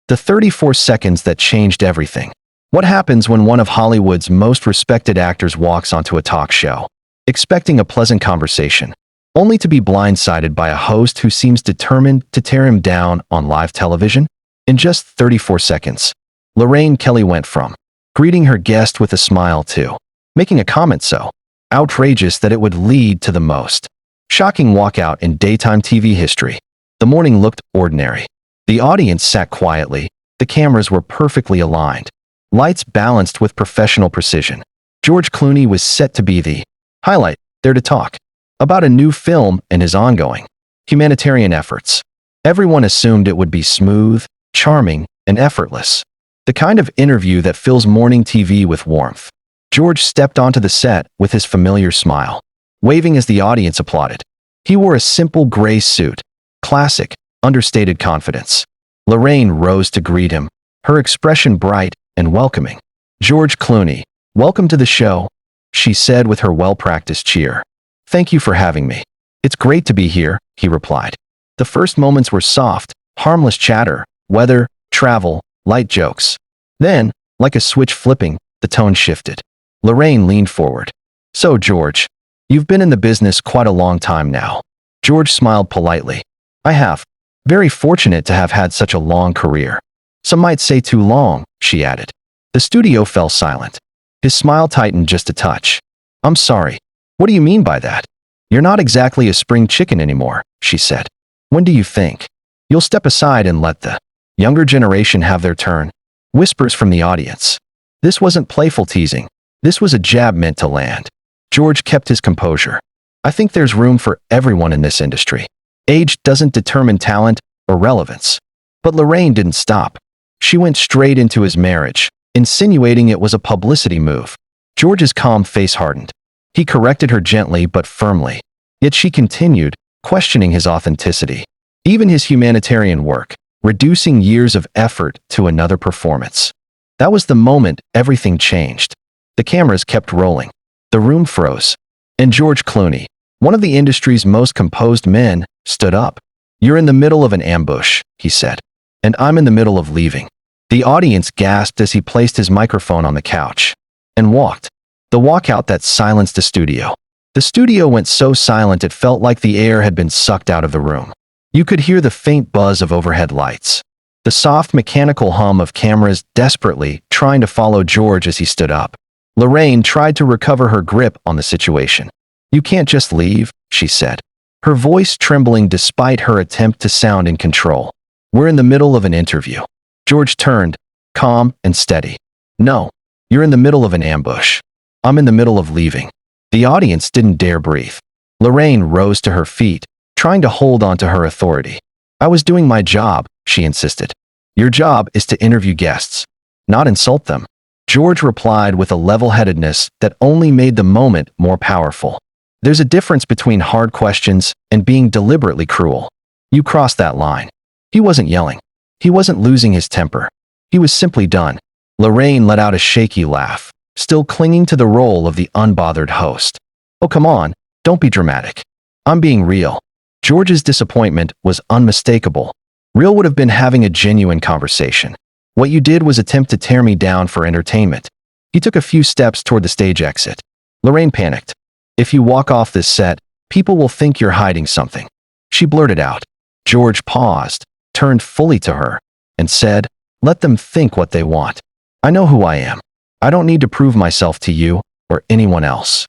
The 34 seconds that changed everything. What happens when one of Hollywood's most respected actors walks onto a talk show, expecting a pleasant conversation, only to be blindsided by a host who seems determined to tear him down on live television? In just 34 seconds, Lorraine Kelly went from greeting her guest with a smile to making a comment so outrageous that it would lead to the most shocking walkout in daytime TV history. The morning looked ordinary. The audience sat quietly. The cameras were perfectly aligned, lights balanced with professional precision. George Clooney was set to be the highlight, there to talk about a new film and his ongoing humanitarian efforts. Everyone assumed it would be smooth, charming, and effortless. The kind of interview that fills morning TV with warmth. George stepped onto the set with his familiar smile, waving as the audience applauded. He wore a simple gray suit, classic, understated confidence. Lorraine rose to greet him, her expression bright and welcoming. "George Clooney, welcome to the show," she said with her well-practiced cheer. "Thank you for having me. It's great to be here," he replied. The first moments were soft, harmless chatter, weather, travel, light jokes. Then, like a switch flipping, the tone shifted. Lorraine leaned forward. "So, George, you've been in the business quite a long time now." George smiled politely. "I have. Very fortunate to have had such a long career. Some might say too long," she added. The studio fell silent. His smile tightened just a touch. "I'm sorry. What do you mean by that? You're not exactly a spring chicken anymore," she said. "When do you think you'll step aside and let the younger generation have their turn?" Whispers from the audience. This wasn't playful teasing. This was a jab meant to land. George kept his composure. "I think there's room for everyone in this industry. Age doesn't determine talent or relevance." But Lorraine didn't stop. She went straight into his marriage, insinuating it was a publicity move. George's calm face hardened. He corrected her gently but firmly. Yet she continued, questioning his authenticity. Even his humanitarian work, reducing years of effort to another performance. That was the moment everything changed. The cameras kept rolling. The room froze. And George Clooney, one of the industry's most composed men, stood up. "You're in the middle of an ambush," he said. "And I'm in the middle of leaving." The audience gasped as he placed his microphone on the couch and walked. The walkout that silenced the studio. The studio went so silent it felt like the air had been sucked out of the room. You could hear the faint buzz of overhead lights, the soft mechanical hum of cameras desperately trying to follow George as he stood up. Lorraine tried to recover her grip on the situation. "You can't just leave," she said, her voice trembling despite her attempt to sound in control. "We're in the middle of an interview." George turned, calm and steady. "No, you're in the middle of an ambush. I'm in the middle of leaving." The audience didn't dare breathe. Lorraine rose to her feet, trying to hold on to her authority. "I was doing my job," she insisted. "Your job is to interview guests, not insult them." George replied with a level-headedness that only made the moment more powerful. "There's a difference between hard questions and being deliberately cruel. You crossed that line." He wasn't yelling. He wasn't losing his temper. He was simply done. Lorraine let out a shaky laugh, still clinging to the role of the unbothered host. "Oh, come on, don't be dramatic. I'm being real." George's disappointment was unmistakable. Real would have been having a genuine conversation. "What you did was attempt to tear me down for entertainment." He took a few steps toward the stage exit. Lorraine panicked. "If you walk off this set, people will think you're hiding something," she blurted out. George paused, turned fully to her, and said, "Let them think what they want. I know who I am. I don't need to prove myself to you or anyone else."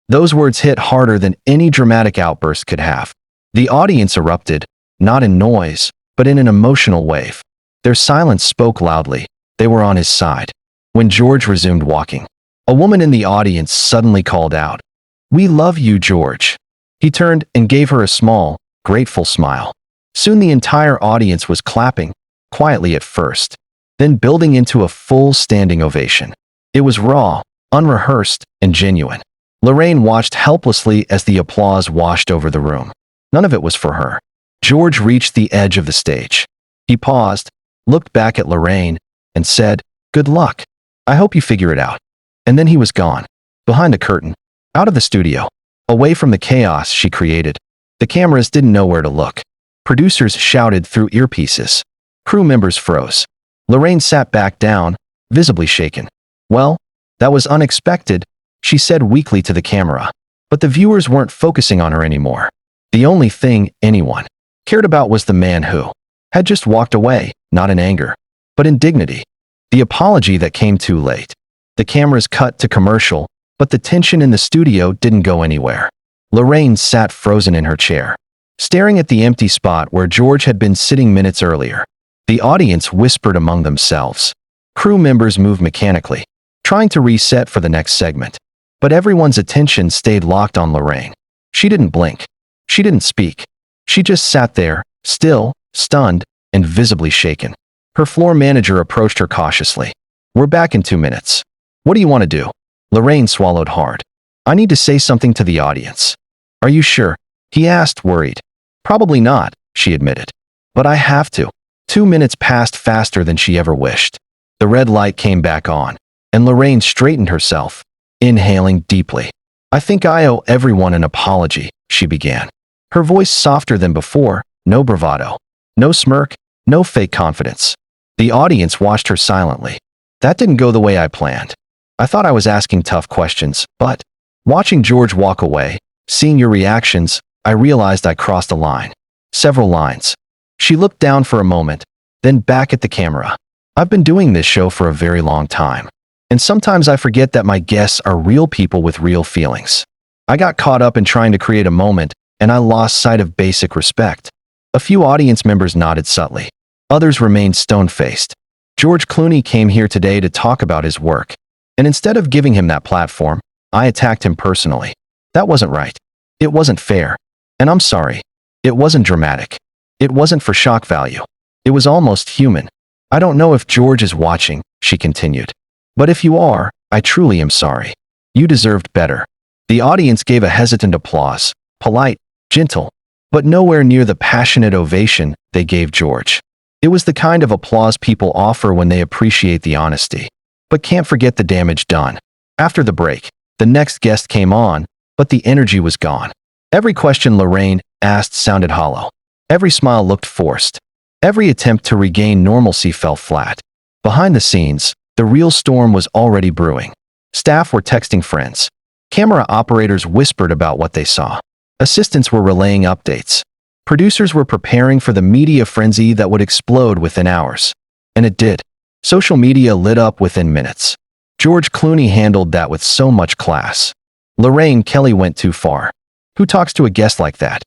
Those words hit harder than any dramatic outburst could have. The audience erupted, not in noise, but in an emotional wave. Their silence spoke loudly. They were on his side. When George resumed walking, a woman in the audience suddenly called out, "We love you, George." He turned and gave her a small, grateful smile. Soon the entire audience was clapping, quietly at first, then building into a full standing ovation. It was raw, unrehearsed, and genuine. Lorraine watched helplessly as the applause washed over the room. None of it was for her. George reached the edge of the stage. He paused, looked back at Lorraine, and said, "Good luck. I hope you figure it out." And then he was gone. Behind the curtain, out of the studio, away from the chaos she created. The cameras didn't know where to look. Producers shouted through earpieces. Crew members froze. Lorraine sat back down, visibly shaken. "Well, that was unexpected," she said weakly to the camera. But the viewers weren't focusing on her anymore. The only thing anyone cared about was the man who had just walked away, not in anger, but in dignity. The apology that came too late. The cameras cut to commercial, but the tension in the studio didn't go anywhere. Lorraine sat frozen in her chair, staring at the empty spot where George had been sitting minutes earlier. The audience whispered among themselves. Crew members moved mechanically, trying to reset for the next segment. But everyone's attention stayed locked on Lorraine. She didn't blink. She didn't speak. She just sat there, still, stunned, and visibly shaken. Her floor manager approached her cautiously. "We're back in 2 minutes. What do you want to do?" Lorraine swallowed hard. "I need to say something to the audience." "Are you sure?" he asked, worried. "Probably not," she admitted. "But I have to." 2 minutes passed faster than she ever wished. The red light came back on, and Lorraine straightened herself, inhaling deeply. "I think I owe everyone an apology," she began. Her voice softer than before, no bravado, no smirk, no fake confidence. The audience watched her silently. "That didn't go the way I planned. I thought I was asking tough questions, but watching George walk away, seeing your reactions, I realized I crossed a line. Several lines." She looked down for a moment, then back at the camera. "I've been doing this show for a very long time. And sometimes I forget that my guests are real people with real feelings. I got caught up in trying to create a moment, and I lost sight of basic respect." A few audience members nodded subtly. Others remained stone-faced. "George Clooney came here today to talk about his work. And instead of giving him that platform, I attacked him personally. That wasn't right. It wasn't fair. And I'm sorry. It wasn't dramatic. It wasn't for shock value. It was almost human. I don't know if George is watching," she continued. "But if you are, I truly am sorry. You deserved better." The audience gave a hesitant applause, polite, gentle, but nowhere near the passionate ovation they gave George. It was the kind of applause people offer when they appreciate the honesty, but can't forget the damage done. After the break, the next guest came on, but the energy was gone. Every question Lorraine asked sounded hollow. Every smile looked forced. Every attempt to regain normalcy fell flat. Behind the scenes, the real storm was already brewing. Staff were texting friends. Camera operators whispered about what they saw. Assistants were relaying updates. Producers were preparing for the media frenzy that would explode within hours. And it did. Social media lit up within minutes. George Clooney handled that with so much class. Lorraine Kelly went too far. Who talks to a guest like that?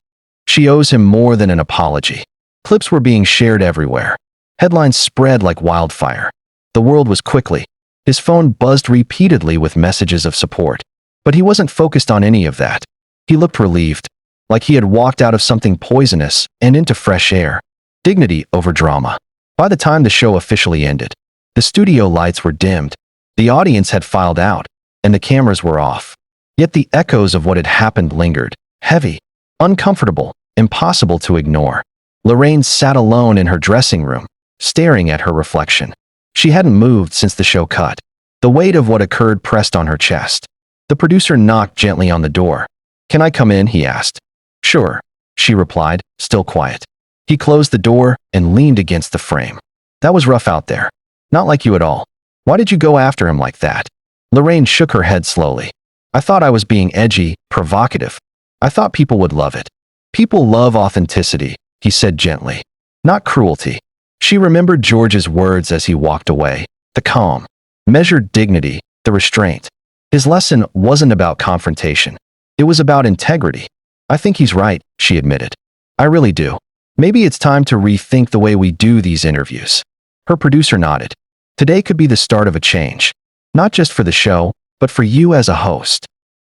She owes him more than an apology. Clips were being shared everywhere. Headlines spread like wildfire. The world was quickly. His phone buzzed repeatedly with messages of support. But he wasn't focused on any of that. He looked relieved, like he had walked out of something poisonous and into fresh air. Dignity over drama. By the time the show officially ended, the studio lights were dimmed, the audience had filed out, and the cameras were off. Yet the echoes of what had happened lingered, heavy, uncomfortable, impossible to ignore. Lorraine sat alone in her dressing room, staring at her reflection. She hadn't moved since the show cut. The weight of what occurred pressed on her chest. The producer knocked gently on the door. "Can I come in?" he asked. "Sure," she replied, still quiet. He closed the door and leaned against the frame. "That was rough out there. Not like you at all. Why did you go after him like that?" Lorraine shook her head slowly. "I thought I was being edgy, provocative. I thought people would love it." "People love authenticity," he said gently. "Not cruelty." She remembered George's words as he walked away. The calm, measured dignity, the restraint. His lesson wasn't about confrontation. It was about integrity. "I think he's right," she admitted. "I really do. Maybe it's time to rethink the way we do these interviews." Her producer nodded. "Today could be the start of a change. Not just for the show, but for you as a host."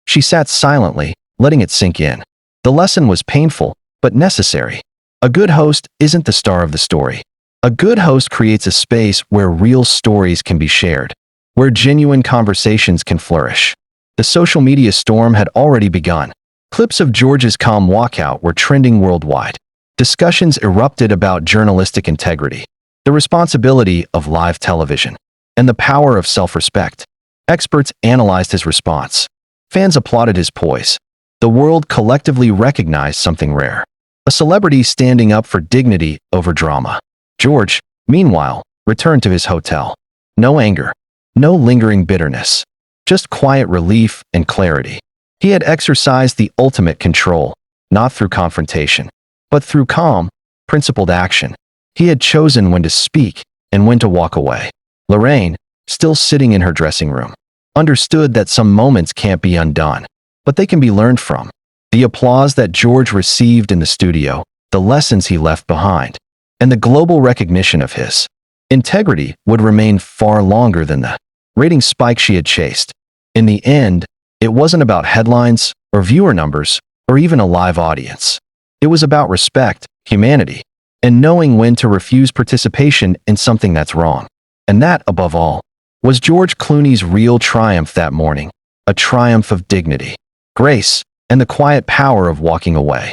She sat silently, letting it sink in. The lesson was painful, but necessary. A good host isn't the star of the story. A good host creates a space where real stories can be shared, where genuine conversations can flourish. The social media storm had already begun. Clips of George's calm walkout were trending worldwide. Discussions erupted about journalistic integrity, the responsibility of live television, and the power of self-respect. Experts analyzed his response. Fans applauded his poise. The world collectively recognized something rare. A celebrity standing up for dignity over drama. George, meanwhile, returned to his hotel. No anger, no lingering bitterness, just quiet relief and clarity. He had exercised the ultimate control, not through confrontation, but through calm, principled action. He had chosen when to speak and when to walk away. Lorraine, still sitting in her dressing room, understood that some moments can't be undone, but they can be learned from. The applause that George received in the studio, the lessons he left behind, and the global recognition of his integrity would remain far longer than the rating spike she had chased. In the end, it wasn't about headlines or viewer numbers or even a live audience. It was about respect, humanity, and knowing when to refuse participation in something that's wrong. And that, above all, was George Clooney's real triumph that morning, a triumph of dignity, grace, and the quiet power of walking away.